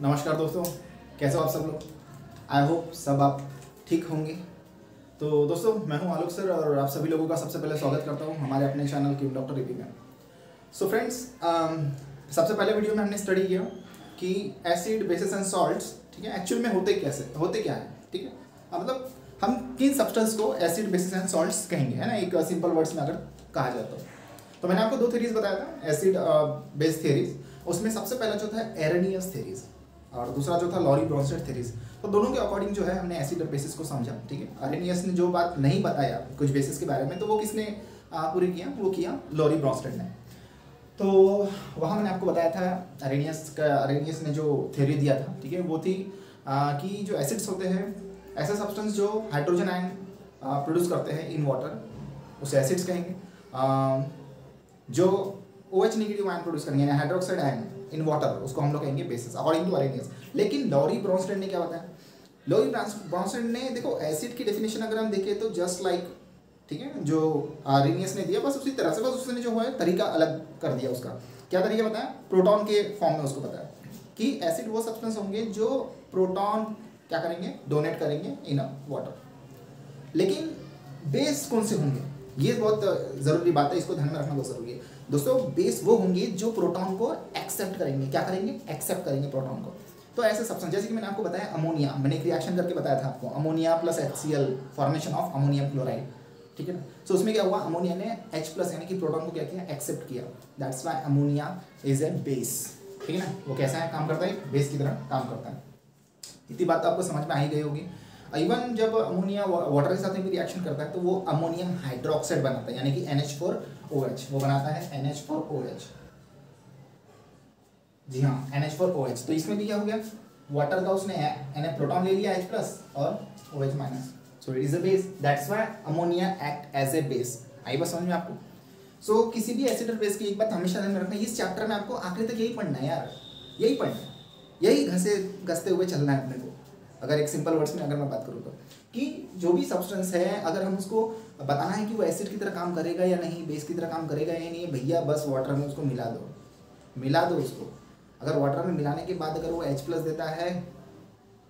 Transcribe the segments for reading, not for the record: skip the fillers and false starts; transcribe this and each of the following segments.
नमस्कार दोस्तों, कैसे हो आप सब लोग। आई होप सब आप ठीक होंगे। तो दोस्तों, मैं हूं आलोक सर और आप सभी लोगों का सबसे पहले स्वागत करता हूं हमारे अपने चैनल की डॉक्टर रिव्यू में। सो फ्रेंड्स, सबसे पहले वीडियो में हमने स्टडी किया कि एसिड, बेसिस एंड सॉल्ट्स, ठीक है, एक्चुअल में होते क्या है, ठीक है। मतलब हम किन सब्सटेंस को एसिड, बेसिस एंड सॉल्ट्स कहेंगे, है ना, एक सिंपल वर्ड्स में अगर कहा जाए तो मैंने आपको दो थ्योरीज बताया था, एसिड बेस थ्योरीज। उसमें सबसे पहला जो था एरेनियस थ्योरीज और दूसरा जो था लॉरी ब्रॉन्स्टेड थ्योरीज। तो दोनों के अकॉर्डिंग जो है हमने एसिड और बेसिस को समझा, ठीक है। एरेनियस ने जो बात नहीं बताया कुछ बेसिस के बारे में, तो वो किसने पूरी किया, वो किया लॉरी ब्रॉन्स्टेड ने। तो वहाँ मैंने आपको बताया था एरेनियस ने जो थ्योरी दिया था, ठीक है, वो थी कि जो एसिड्स होते हैं, ऐसे सब्सटेंस जो हाइड्रोजन आयन प्रोड्यूस करते हैं इन वाटर, उसे एसिड्स कहेंगे। जो OH नेगेटिव आयन प्रोड्यूस करेंगे, हाइड्रोक्साइड आयन इन वाटर, उसको हम लोग कहेंगे बेसिस अकॉर्डिंग टू एरेनियस। लेकिन लॉरी ब्रॉन्स्टेड ने क्या बताया, लॉरी ब्रॉन्स्टेड ने, देखो, एसिड की डेफिनेशन अगर हम देखें तो जस्ट लाइक, ठीक है, जो एरेनियस ने दिया, बस उसी तरह से, बस उसने जो है तरीका अलग कर दिया। उसका क्या तरीका बताया, प्रोटॉन के फॉर्म में उसको बताया कि एसिड वो सब्सटेंस होंगे जो प्रोटॉन क्या करेंगे, डोनेट करेंगे इन वाटर। लेकिन बेस कौन से होंगे, ये बहुत ज़रूरी बात है, इसको ध्यान में रखना बहुत ज़रूरी है दोस्तों। बेस वो होंगे जो प्रोटॉन को एक्सेप्ट करेंगे, क्या करेंगे, एक्सेप्ट करेंगे प्रोटॉन को। तो ऐसे सब्सटेंस, जैसे कि मैंने आपको बताया अमोनिया, मैंने एक रिएक्शन करके बताया था आपको, ammonia plus HCl, formation of ammonium chloride, ठीक है ना। सो उसमें क्या हुआ, अमोनिया ने H+ यानी कि प्रोटॉन को क्या किया, एक्सेप्ट किया। That's why ammonia is a base, ठीक है ना। वो कैसा है, काम करता है, बेस की तरह काम करता है। इतनी बात तो आपको समझ में आ ही गई होगी। इवन जब अमोनिया वाटर के साथ में भी रिएक्शन करता है तो वो अमोनियम हाइड्रोक्साइड बनाता है, यानी कि NH4OH, वो बनाता है NH4OH। जी हाँ, NH4OH। तो इसमें भी क्या हो गया, वाटर का उसने प्रोटॉन ले लिया H+ और OH-, so it is a base. That's why ammonia act as a base. आई बात समझ में आपको। सो किसी भी एसिड और बेस की एक बात हमेशा ध्यान में रखना, इस चैप्टर में आपको आखिरी तक यही पढ़ना है यार, यही पढ़ना है, यही घसते हुए चलना है अपने को। अगर एक सिंपल वर्ड्स में अगर मैं बात करूँ तो, कि जो भी सब्सटेंस है, अगर हम उसको बताना है कि वो एसिड की तरह काम करेगा या नहीं, बेस की तरह काम करेगा या नहीं, भैया बस वाटर में उसको मिला दो उसको। अगर वाटर में मिलाने के बाद अगर वो H+ देता है,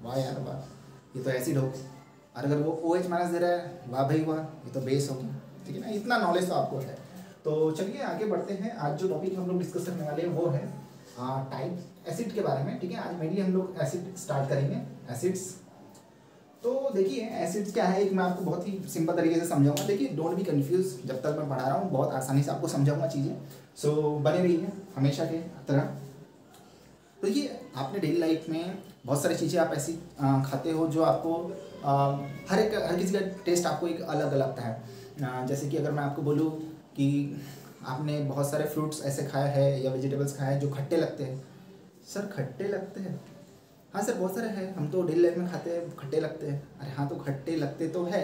वाह यार वाह, ये तो एसिड हो। और अगर वो OH- दे रहा है, वाह भाई वाह, ये तो बेस हो गया, ठीक है ना। इतना नॉलेज तो आपको है। तो चलिए आगे बढ़ते हैं। आज जो टॉपिक हम लोग डिस्कस करने वाले हैं वो है टाइप एसिड के बारे में, ठीक है। आज मेनली हम लोग एसिड स्टार्ट करेंगे, एसिड्स। तो देखिए एसिड्स क्या है, एक मैं आपको बहुत ही सिंपल तरीके से समझाऊंगा। देखिए, डोंट बी कंफ्यूज, जब तक मैं पढ़ा रहा हूँ बहुत आसानी से आपको समझाऊंगा चीज़ें। सो बने रहिए हमेशा के तरह। तो ये आपने डेली लाइफ में बहुत सारी चीज़ें आप ऐसी खाते हो जो आपको हर किसी का टेस्ट आपको एक अलग अलग लगता है। जैसे कि अगर मैं आपको बोलूँ कि आपने बहुत सारे फ्रूट्स ऐसे खाए हैं या वेजिटेबल्स खाए हैं जो खट्टे लगते हैं। सर खट्टे लगते हैं, हाँ सर बहुत सारे हैं, हम तो डेली लाइफ में खाते हैं, खट्टे लगते हैं। अरे हाँ, तो खट्टे लगते तो है,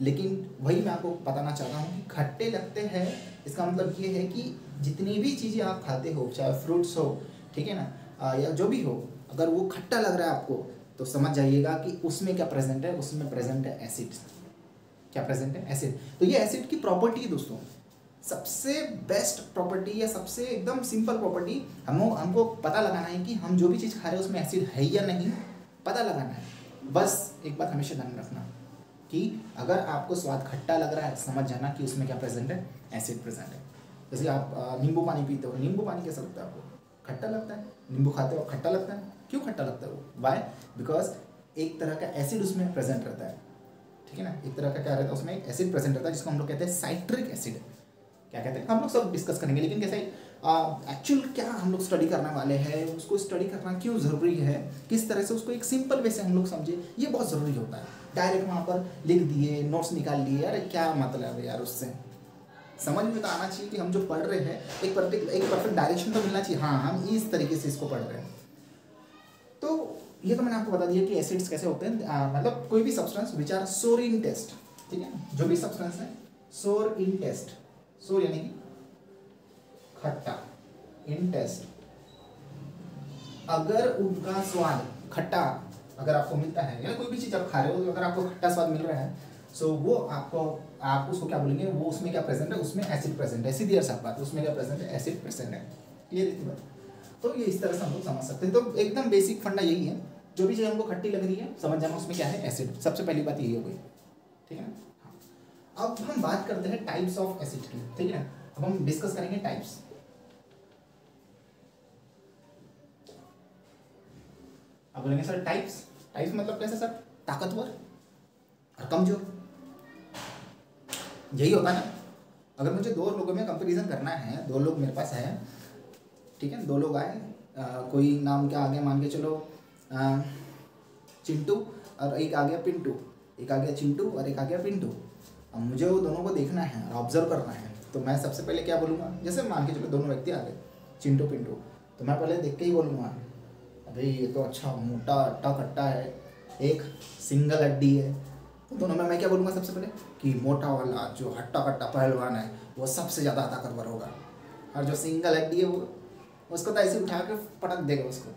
लेकिन वही मैं आपको बताना चाहता हूँ कि खट्टे लगते हैं इसका मतलब ये है कि जितनी भी चीज़ें आप खाते हो, चाहे फ्रूट्स हो, ठीक है ना, या जो भी हो, अगर वो खट्टा लग रहा है आपको तो समझ जाइएगा कि उसमें क्या प्रेजेंट है, उसमें प्रेजेंट है एसिड। क्या प्रेजेंट है, एसिड। तो ये एसिड की प्रॉपर्टी है दोस्तों, सबसे बेस्ट प्रॉपर्टी या सबसे एकदम सिंपल प्रॉपर्टी। हमको पता लगाना है कि हम जो भी चीज़ खा रहे हैं उसमें एसिड है या नहीं, पता लगाना है। बस एक बात हमेशा ध्यान रखना कि अगर आपको स्वाद खट्टा लग रहा है, समझ जाना कि उसमें क्या प्रेजेंट है, एसिड प्रेजेंट है। जैसे आप नींबू पानी पीते हो, नींबू पानी कैसा लगता है आपको, खट्टा लगता है। नींबू खाते हो, खट्टा लगता है। क्यों खट्टा लगता है वो, वाई, बिकॉज एक तरह का एसिड उसमें प्रेजेंट रहता है, ठीक है ना। एक तरह का क्या रहता है उसमें, एक एसिड प्रेजेंट रहता है जिसको हम लोग कहते हैं साइट्रिक एसिड। क्या कहते हैं, हम लोग सब डिस्कस करेंगे, लेकिन कैसे एक्चुअल क्या हम लोग स्टडी करने वाले हैं, उसको स्टडी करना क्यों ज़रूरी है, किस तरह से उसको एक सिंपल वे से हम लोग समझे, ये बहुत ज़रूरी होता है। डायरेक्ट वहाँ पर लिख दिए, नोट्स निकाल लिए, अरे क्या मतलब है यार, उससे समझ में तो आना चाहिए कि हम जो पढ़ रहे हैं एक परफेक्ट डायरेक्शन तो मिलना चाहिए। हाँ, हम इस तरीके से इसको पढ़ रहे हैं। तो ये तो मैंने आपको बता दिया कि एसिड्स कैसे होते हैं। मतलब कोई भी सब्सटेंस विच आर सोर इन टेस्ट, ठीक है, जो भी सब्सटेंस है सोर इन टेस्ट, सोर यानी कि खट्टा, इन टेस्ट, अगर उनका स्वाद खट्टा अगर आपको मिलता है, या कोई भी चीज़ आप खा रहे हो तो अगर आपको खट्टा स्वाद मिल रहा है, सो वो आप उसको क्या बोलेंगे, वो उसमें क्या प्रेजेंट है, उसमें एसिड प्रेजेंट है। सीधी साफ बात, उसमें क्या प्रेजेंट है, एसिड प्रेजेंट है। क्लियर है बात। तो ये इस तरह से हम लोग समझ सकते हैं। तो एकदम बेसिक फंडा यही है, जो भी चीज़ हमको खट्टी लग रही है समझ जाना उसमें क्या है, एसिड। सबसे पहली बात यही हो गई, ठीक है ना। हाँ। अब हम बात करते हैं टाइप्स ऑफ एसिड की, ठीक है। अब हम डिस्कस करेंगे टाइप्स। अब बोलेंगे सर टाइप्स, टाइप्स मतलब कैसे सर, ताकतवर और कमजोर, यही होता है ना। अगर मुझे दो लोगों में कंपैरिजन करना है, दो लोग मेरे पास है, ठीक है, दो लोग आए, कोई नाम क्या आ गया, मान के चलो चिंटू और एक आ गया पिंटू, एक आ गया चिंटू और एक आ गया पिंटू। अब मुझे वो दोनों को देखना है और ऑब्जर्व करना है, तो मैं सबसे पहले क्या बोलूँगा, जैसे मान के चलो दोनों व्यक्ति आ गए चिंटू पिंटू, तो मैं पहले देख के ही बोलूँगा अरे ये तो अच्छा मोटा अट्टा कट्टा है, एक सिंगल हड्डी है। तो दोनों में मैं क्या बोलूँगा सबसे पहले कि मोटा वाला जो हट्टा कट्टा पहलवान है वो सबसे ज़्यादा ताकतवर होगा, और जो सिंगल हड्डी है वो उसको तो ऐसे उठा के पटक देगा, उसको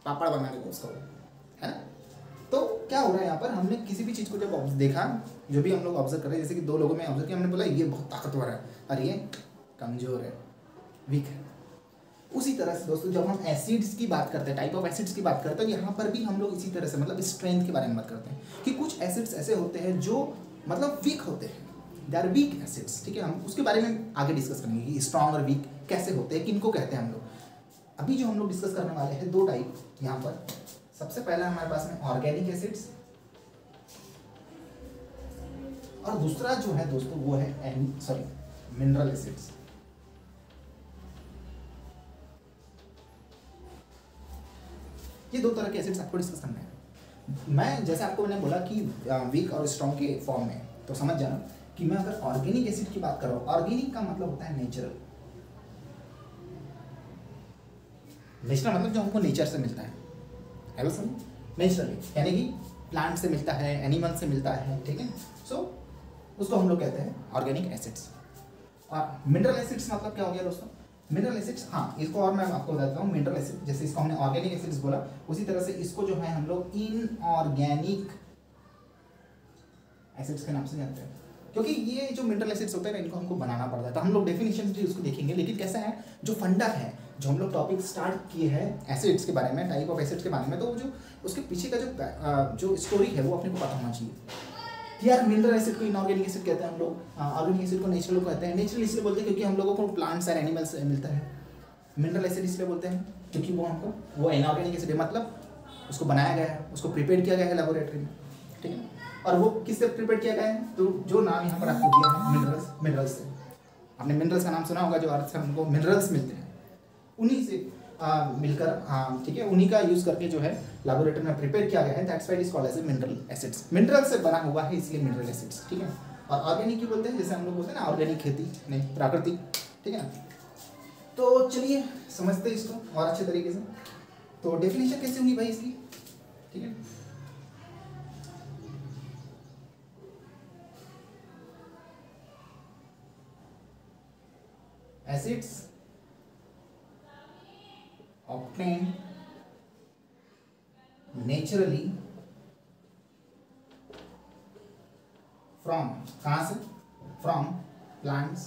पापड़ बना देगा उसको, है ना। तो क्या हो रहा है यहाँ पर, हमने किसी भी चीज़ को जब देखा, जो भी हम लोग ऑब्जर्व कर रहे हैं, जैसे कि दो लोगों में ऑब्जर्व किया, हमने बोला ये बहुत ताकतवर है और ये कमज़ोर है, वीक है। उसी तरह से दोस्तों जब हम एसिड्स की बात करते हैं, टाइप ऑफ एसिड्स की बात करते हैं, यहाँ पर भी हम लोग इसी तरह से मतलब स्ट्रेंथ के बारे में बात करते हैं कि कुछ एसिड्स ऐसे होते हैं जो मतलब वीक होते हैं, दे आर वीक एसिड्स, ठीक है। हम उसके बारे में आगे डिस्कस करेंगे कि स्ट्रॉन्ग और वीक कैसे होते हैं, किनको कहते हैं हम लोग। अभी जो हम लोग डिस्कस करने वाले हैं दो टाइप यहाँ पर, सबसे पहला हमारे पास में ऑर्गेनिक एसिड्स, और दूसरा जो है दोस्तों वो है मिनरल एसिड्स। ये दो तरह के एसिड्स आपको डिस्कस करना है। मैं जैसे आपको मैंने बोला कि वीक और स्ट्रॉन्ग के फॉर्म में, तो समझ जाना कि मैं अगर ऑर्गेनिक एसिड की बात कर रहा हूँ, ऑर्गेनिक का मतलब होता है नेचुरल, नेचुरल मतलब जो हमको नेचर से मिलता है समझ, नेचुरली यानी कि प्लांट से मिलता है, एनिमल से मिलता है, ठीक है। सो उसको हम लोग कहते हैं ऑर्गेनिक एसिड्स। और मिनरल एसिड्स मतलब क्या हो गया दोस्तों, मिनरल एसिड्स, हाँ इसको और मैं आपको बता देता हूँ। मिनरल एसिड जैसे इसको हमने ऑर्गेनिक एसिड्स बोला, उसी तरह से इसको जो है हम लोग इनऑर्गेनिक एसिड्स के नाम से जानते हैं, क्योंकि ये जो मिनरल एसिड्स होते हैं इनको हमको बनाना पड़ता है। तो हम लोग डेफिनेशन भी उसको देखेंगे, लेकिन कैसा है जो फंडा है, जो हम लोग टॉपिक स्टार्ट किए हैं एसिड्स के बारे में, टाइप ऑफ एसिड्स के बारे में, तो जो उसके पीछे का जो स्टोरी है वो अपने को पता होना चाहिए कि यार मिनरल एसिड को इनऑर्गेनिक एसिड कहते हैं हम लोग, ऑर्गेनिक एसिड को नेचुरल कहते हैं। नेचुरल इसलिए बोलते हैं क्योंकि हम लोगों को प्लांट्स और एनिमल्स से मिलता है। मिनरल एसिड इसलिए बोलते हैं क्योंकि वो हमको वो इनऑर्गेनिक एसिड है, मतलब उसको बनाया गया है, उसको प्रिपेयर किया गया है लेबोरेटरी में, ठीक है। और वो किससे प्रिपेयर किया गया है, तो जो नाम यहाँ पर आपको दिया है मिनरल्स, मिनरल्स से आपने मिनरल्स का नाम सुना होगा, जो अर्थ से हमको मिनरल्स मिलते हैं उन्हीं से मिलकर, हाँ ठीक है, उन्हीं का यूज़ करके जो है लेबोरेटरी में प्रिपेयर किया गया है। That's why it is called as mineral acids, mineral से बना हुआ है इसलिए मिनरल एसिड्स, ठीक है। और ऑर्गेनिक की बोलते हैं, जैसे हम लोग बोलते हैं ना ऑर्गेनिक खेती, नहीं प्राकृतिक, ठीक है ना। तो चलिए समझते हैं इसको और अच्छे तरीके से। तो डेफिनेशन कैसे होगी भाई इसकी, ठीक है। एसिड्स obtained naturally from, कहाँ से, from plants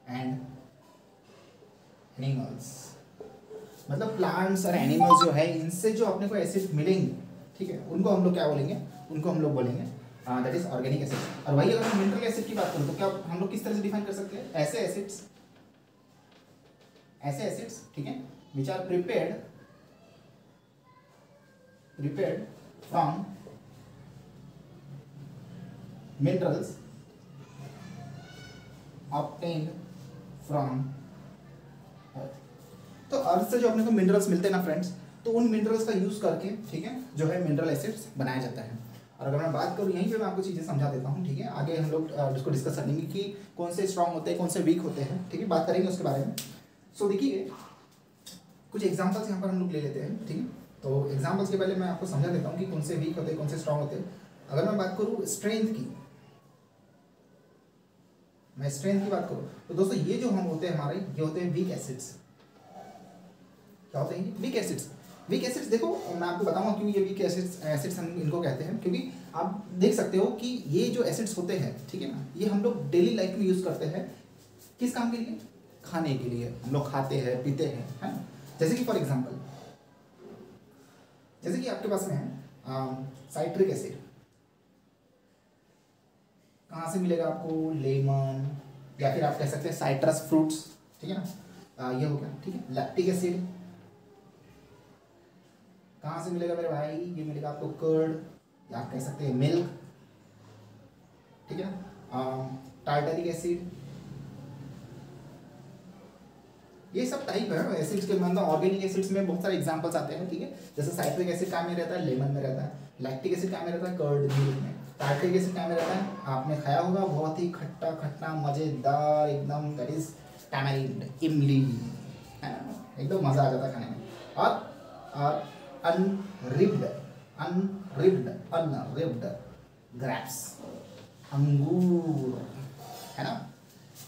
and animals, मतलब प्लांट्स और एनिमल्स जो है इनसे जो अपने को एसिड मिलेंगे, ठीक है, उनको हम लोग क्या बोलेंगे, उनको हम लोग बोलेंगे दैट इज ऑर्गेनिक एसिड। और वही अगर हम मिनरल एसिड की बात करें तो क्या हम लोग किस तरह से डिफाइन कर सकते हैं, ऐसे एसिड्स, ठीक है, which are prepared from minerals obtained from earth. तो अर्थ से जो अपने को मिनरल्स मिलते हैं ना फ्रेंड्स, तो उन मिनरल्स का यूज करके, ठीक है, जो है मिनरल एसिड्स बनाया जाता है। और अगर मैं बात करूँ यहीं पे मैं आपको चीज़ें समझा देता हूँ, ठीक है। आगे हम लोग इसको डिस्कस करेंगे कि कौन से स्ट्रॉन्ग होते हैं, कौन से वीक होते हैं, ठीक है, बात करेंगे उसके बारे में। सो देखिए कुछ एग्जांपल्स यहाँ पर हम लोग ले लेते हैं, ठीक है। तो एग्जांपल्स के पहले मैं आपको समझा देता हूँ कि कौन से वीक होते हैं, कौन से स्ट्रॉन्ग होते हैं। अगर मैं बात करूँ स्ट्रेंथ की, मैं स्ट्रेंथ की बात करूँ तो दोस्तों ये जो हम होते हैं हमारे, ये होते हैं वीक एसिड्स। क्या होते हैं वीक एसिड्स? वीक एसिड्स देखो मैं आपको बताऊंगा क्यों ये वीक एसिड्स हम इनको कहते हैं, क्योंकि आप देख सकते हो कि ये जो एसिड्स होते हैं, ठीक है ना, ये हम लोग डेली लाइफ में यूज़ करते हैं किस काम के लिए, खाने के लिए हम लोग खाते हैं पीते हैं, है ना। जैसे कि फॉर एग्जांपल, जैसे कि आपके पास में है साइट्रिक एसिड, कहाँ से मिलेगा आपको, लेमन, या फिर आप कह सकते हैं साइट्रस फ्रूट्स, ठीक है ना, ये हो गया, ठीक है। लैक्टिक एसिड कहाँ से मिलेगा मेरे भाई, ये मिलेगा आपको कर्ड, या आप कह सकते हैं मिल्क, ठीक है ना। टार्टरिक एसिड, ये सब टाइप है एसिड्स के अंदर। ऑर्गेनिक एसिड्स में बहुत सारे एग्जांपल्स आते हैं, ठीक है। जैसे साइट्रिक एसिड कहाँ में रहता है, लेमन में रहता है। लैक्टिक एसिड कहाँ में रहता है, कर्ड, मिल्क में। टार्टरिक एसिड कहाँ में रहता है, आपने खाया होगा, बहुत ही खट्टा खट्टा मजेदार एकदम, दैट इज टैमरिंड, इमली, है ना, एकदम मजा आ जाता है खाने में। और अनरिब्ड ग्रेप्स, अंगूर, है ना,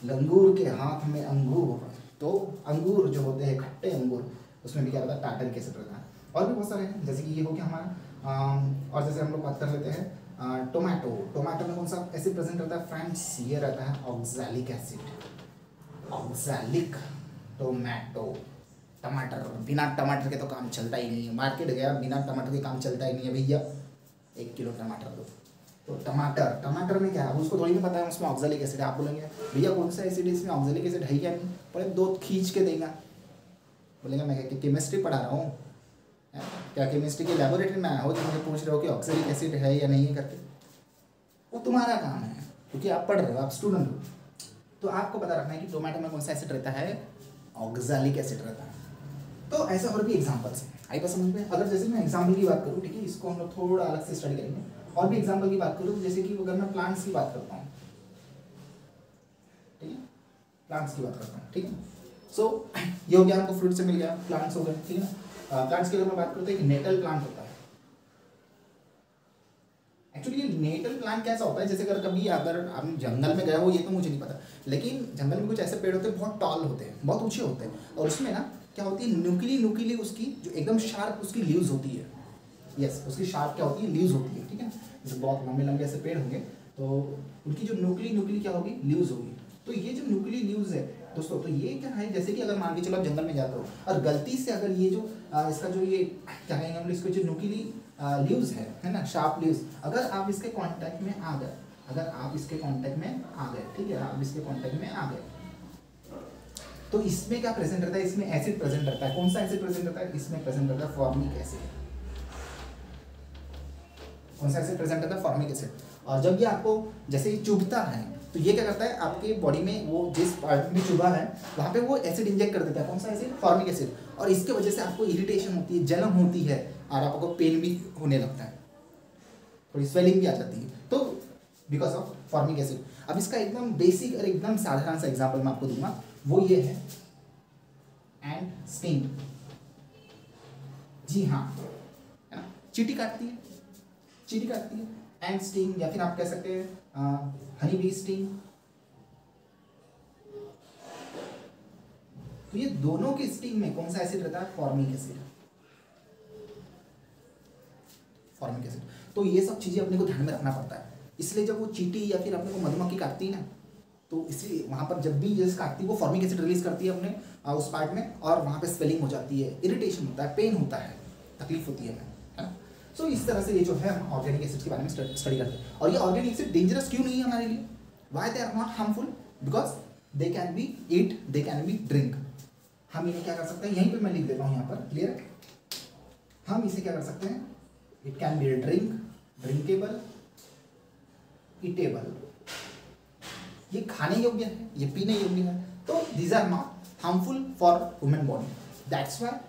लंगूर के हाथ में अंगूर। तो अंगूर जो होते हैं खट्टे अंगूर, उसमें भी क्या रहता है, टार्टरिक एसिड रहता है। और भी बहुत सारे हैं, जैसे कि ये हो गया हमारा। और जैसे हम लोग बात कर लेते हैं टोमेटो। टोमेटो में कौन सा एसिड प्रेजेंट रहता है फ्रेंड्स, ये रहता है ऑक्सैलिक एसिड। ऑक्सैलिक टोमेटो, टमाटर, बिना टमाटर के तो काम चलता ही नहीं है। मार्केट गया, बिना टमाटर के काम चलता ही नहीं है भैया, 1 किलो टमाटर दो। तो टमाटर में क्या है, उसको थोड़ी नहीं पता है उसमें ऑक्सैलिक एसिड है। आप बोलेंगे भैया कौन सा एसिड है इसमें, ऑक्सैलिक एसिड है क्या नहीं, पहले 2 खींच के देगा, बोलेगा मैं क्या केमिस्ट्री पढ़ा रहा हूँ क्या, केमिस्ट्री की लैबोरेटरी में आया हो जो मुझे पूछ रहे हो कि ऑक्सैलिक एसिड है या नहीं है करके। वो तुम्हारा काम है, क्योंकि आप पढ़ रहे हो, आप स्टूडेंट हो, तो आपको पता रखना है कि टोमेटो में कौन सा एसिड रहता है, ऑक्सैलिक एसिड रहता है। तो ऐसे और भी एग्जाम्पल्स हैं, आई बात समझ में। अगर जैसे मैं एग्जाम्पल की बात करूँ, ठीक है, इसको हम लोग थोड़ा अलग से स्टडी करेंगे। और भी एग्जाम्पल की बात करूँ, जैसे कि अगर मैं प्लांट्स की बात करता हूँ, ठीक है, प्लांट्स की बात करता हूँ, ठीक है। सो ये हो गया, हमको फ्रूट से मिल गया, प्लांट्स हो गए, ठीक है ना। प्लांट्स की अगर मैं बात करता हूँ, एक नेटल प्लांट होता है। एक्चुअली ये नेटल प्लांट कैसा होता है, जैसे अगर आप जंगल में गए हो, ये तो मुझे नहीं पता, लेकिन जंगल में कुछ ऐसे पेड़ होते हैं बहुत टॉल होते हैं, बहुत ऊंचे होते हैं, और उसमें ना क्या होती है, न्यूक्ली उसकी जो एकदम शार्प उसकी लीव्स होती है। यस, उसकी शार्प क्या होती है, लीव्स होती है, ठीक है। जैसे बहुत लंबे लंबे ऐसे पेड़ होंगे, तो उनकी जो न्यूक्ली क्या होगी, लीव्स होगी। तो ये जो न्यूक्ली लीव्स है दोस्तों, तो ये क्या है, जैसे कि अगर मान के चलो आप जंगल में जाते हो और गलती से अगर ये जो इसका जो ये क्या कहेंगे हम, इसको जो न्यूक्ली लीव्स है ना, शार्प लीव्स, अगर आप इसके कांटेक्ट में आ गए, ठीक है, आप इसके कांटेक्ट में आ गए, तो इसमें क्या प्रेजेंट रहता है, इसमें एसिड प्रेजेंट रहता है। कौन सा एसिड प्रेजेंट रहता है, इसमें प्रेजेंट रहता है फॉर्मिक एसिड। कौन सा एसिड प्रेजेंट रहता है, फॉर्मिक एसिड। और जब ये आपको जैसे ही चुभता है, तो ये क्या करता है, आपके बॉडी में वो जिस पार्ट में चुभा है वहाँ पे वो एसिड इंजेक्ट कर देता है। कौन सा एसिड, फॉर्मिक एसिड। और इसके वजह से आपको इरिटेशन होती है, जलन होती है, और आपको पेन भी होने लगता है, थोड़ी स्वेलिंग भी आ जाती है, तो बिकॉज ऑफ फॉर्मिक एसिड। अब इसका एकदम बेसिक और एकदम साधारण सा एग्जाम्पल मैं आपको दूंगा, वो ये है एंड स्टिंग। जी हाँ, है ना, चींटी काटती है एंड स्टिंग, या फिर आप कह सकते हैं हनी बी स्टिंग। तो ये दोनों के स्टिंग में कौन सा एसिड रहता है, फॉर्मिक एसिड। तो ये सब चीजें अपने को ध्यान में रखना पड़ता है। इसलिए जब वो चींटी या फिर अपने को मधुमक्खी काटती है ना, तो इसलिए वहाँ पर जब भी ये काटती है वो फॉर्मिक एसिड रिलीज करती है अपने उस पार्ट में, और वहाँ पे स्वेलिंग हो जाती है, इरिटेशन होता है, पेन होता है, तकलीफ होती है ना। सो इस तरह से ये जो है हम ऑर्गेनिक एसिड्स के बारे में स्टडी करते हैं। और ये ऑर्गेनिक एसिड डेंजरस क्यों नहीं है हमारे लिए, why they are not harmful, because they can be eat, they can be drink. हम इन्हें क्या कर सकते हैं, यहीं पे मैं लिख देता हूँ यहाँ पर, क्लियर। हम इसे क्या कर सकते हैं, it can be drink, drinkable, edible. ये खाने योग्य है, ये पीने योग्य है, तो these are not harmful for human body, that's why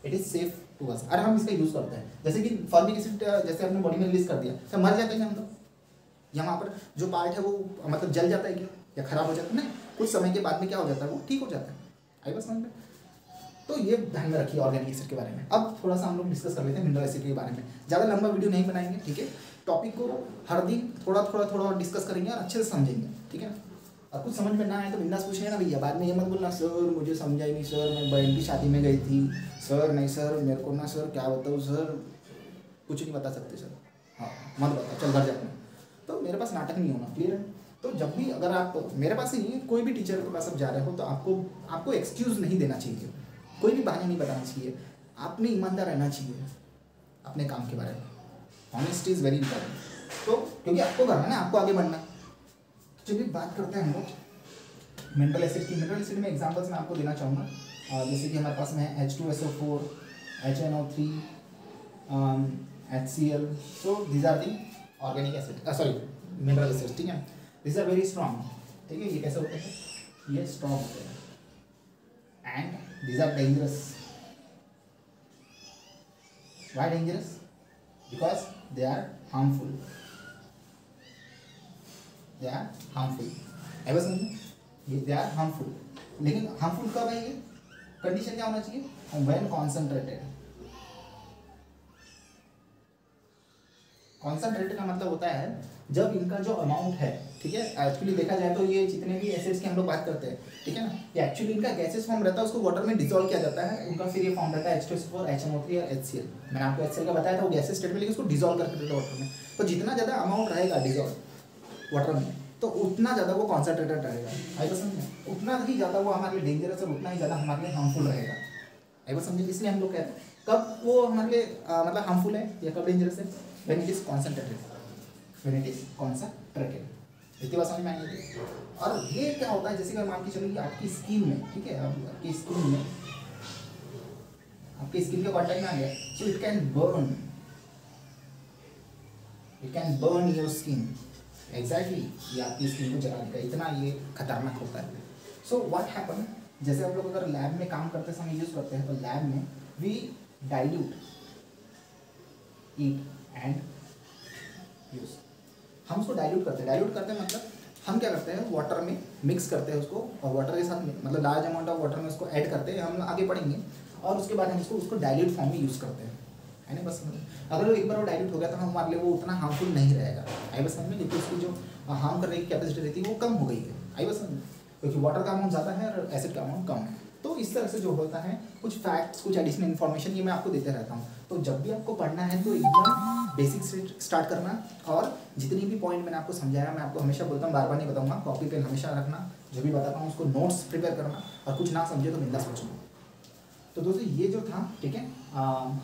it is safe to us. और हम इसका यूज करते हैं, जैसे कि फॉर्मिक एसिड जैसे अपने बॉडी में रिलीज कर दिया, तो मर जाते हैं हम लोग, या वहाँ पर जो पार्ट है वो मतलब जल जाता है क्या, या खराब हो जाता है, नहीं, कुछ समय के बाद में क्या हो जाता है, वो ठीक हो जाता है। आई बस समझ में। तो ये ध्यान में रखिए ऑर्गेनिक एसिड के बारे में। अब थोड़ा सा हम लोग डिस्कस कर लेते हैं मिनरल एसिड के बारे में। ज़्यादा लंबा वीडियो नहीं बनाएंगे, ठीक है, टॉपिक को हर दिन थोड़ा डिस्कस करेंगे और अच्छे से समझेंगे, ठीक है ना। और कुछ समझ में ना आए तो बिंदास पूछिए ना भैया, बाद में ये मत बोलना सर मुझे समझा ही नहीं, सर मैं बहन की शादी में गई थी, सर नहीं सर मेरे को ना सर क्या बताऊँ सर, कुछ नहीं बता सकते सर, हाँ मत बता, चल घर जाते हैं। तो मेरे पास नाटक नहीं होना, क्लियर है। तो जब भी अगर आप मेरे पास ही कोई भी टीचर के पास आप जा रहे हो तो आपको एक्सक्यूज़ नहीं देना चाहिए, कोई भी बहाने नहीं बताना चाहिए, आपने ईमानदार रहना चाहिए अपने काम के बारे में। Honesty is very important. तो क्योंकि आपको करना है ना, आपको आगे बढ़ना। तो चलिए बात करते हैं हम लोग मिनरल एसिड की। मिनरल एसिड में एग्जांपल्स मैं आपको देना चाहूँगा, जैसे कि हमारे पास में है H2SO4, HNO3, HCl। So these are the organic acid, sorry mineral acid, ठीक है। दीज आर वेरी स्ट्रॉन्ग, ठीक है। ये कैसे होते हैं? ये स्ट्रॉन्ग होते हैं and these are dangerous. Why dangerous? Because they are harmful. They are harmful. है बस समझो, ये they are harmful। लेकिन harmful कब है? ये कंडीशन क्या होना चाहिए? When concentrated। कॉन्सेंट्रेटेड का मतलब होता है जब इनका जो अमाउंट है, ठीक है। एक्चुअली देखा जाए तो ये जितने भी एसिड्स की हम लोग बात करते हैं, ठीक है ना, ये एक्चुअली इनका गैसेस फॉर्म रहता है, उसको वाटर में डिसॉल्व किया जाता है, उनका फिर ये फॉर्म रहता है H2SO4, HNO3 और HCl। मैंने आपको HCl का बताया था, वो गैसेस स्टेट में, लेकिन उसको डिसॉल्व करके देता है वाटर में। तो जितना ज़्यादा अमाउंट रहेगा डिसॉल्व वाटर में, तो उतना ज़्यादा वो कॉन्सेंट्रेटेड रहेगा। आई बात समझे? उतना ही ज़्यादा वो हमारे लिए डेंजरस और उतना ही ज़्यादा हमारे लिए हार्मफुल रहेगा। आई बात समझे? इसलिए हम लोग कहते हैं कब वो हमारे लिए मतलब हार्मफुल है या कब डेंजरस है? When it is concentrated. When it is concentrated। इतनी बात समझ में आई है? और ये क्या होता है, जैसे कि मान के चलो आपकी स्किन में, ठीक है, आपकी स्किन में, आपकी स्किन के कॉन्टैक्ट में आ गया, so it can burn your skin. Exactly, ये आपकी स्किन को जला देगा, इतना ये खतरनाक होता है। सो व्हाट हैपन, जैसे आप लोग अगर लैब में काम करते समय यूज़ करते हैं, तो लैब में we dilute it and use. हम उसको डाइल्यूट करते हैं मतलब हम क्या करते हैं, वाटर में मिक्स करते हैं उसको, और वाटर के साथ में मतलब लार्ज अमाउंट ऑफ वाटर में उसको ऐड करते हैं, हम आगे पढ़ेंगे। और उसके बाद हम उसको डाइल्यूट फॉर्म में यूज़ करते हैं, है ना। बस अगर वो एक बार वो डाइल्यूट हो गया तो हमारे लिए वो उतना हार्मफुल नहीं रहेगा। आई बस समझ में? क्योंकि उसकी जो हार्म करने की कैपेसिटी रहती है वो कम हो गई है। आई बस समझ में? क्योंकि वाटर का अमाउंट ज़्यादा है और एसिड का अमाउंट कम है। तो इस तरह से जो होता है, कुछ फैक्ट्स, कुछ एडिशनल इन्फॉर्मेशन ये मैं आपको देते रहता हूँ। तो जब भी आपको पढ़ना है तो एकदम बेसिक से स्टार्ट करना, और जितनी भी पॉइंट मैंने आपको समझाया, मैं आपको हमेशा बोलता हूँ, बार बार नहीं बताऊँगा, कॉपी पेन हमेशा रखना, जो भी बताता हूँ उसको नोट्स प्रिपेयर करना, और कुछ ना समझे तो बिंदास पूछना। तो दोस्तों ये जो था, ठीक है,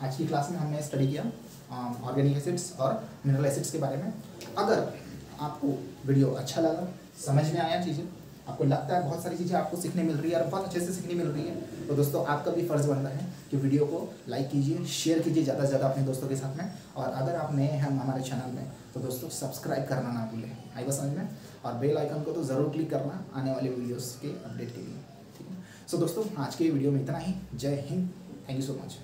आज की क्लास में हमने स्टडी किया ऑर्गेनिक एसिड्स और मिनरल एसिड्स के बारे में। अगर आपको वीडियो अच्छा लगा, समझ में आया चीज़ें, आपको लगता है बहुत सारी चीज़ें आपको सीखने मिल रही है और बहुत अच्छे से सीखने मिल रही है, तो दोस्तों आपका भी फ़र्ज़ बनता है कि वीडियो को लाइक कीजिए, शेयर कीजिए ज़्यादा से ज़्यादा अपने दोस्तों के साथ में। और अगर आप नए हैं हमारे चैनल में तो दोस्तों सब्सक्राइब करना ना भूलें। आई बात समझ में? और बेल आइकन को तो ज़रूर क्लिक करना आने वाले वीडियोज़ के अपडेट के लिए, ठीक है। सो दोस्तों आज के वीडियो में इतना ही। जय Hind, thank you so much.